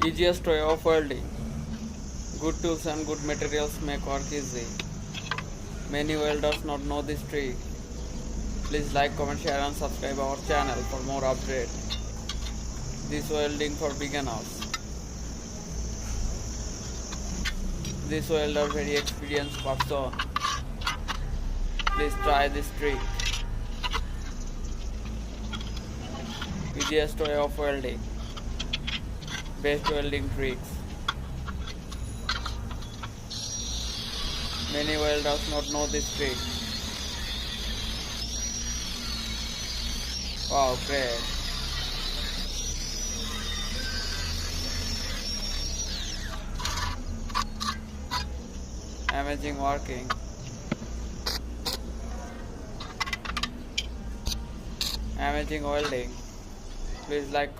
Easiest way of welding. Good tools and good materials make work easy. Many welders not know this trick. Please like, comment, share and subscribe our channel for more updates. This welding for beginners. This welder very experienced person. Please try this trick. Easiest way of welding. Best welding tricks. Many welders not know this trick. Wow, great. Amazing working. Amazing welding. Please like,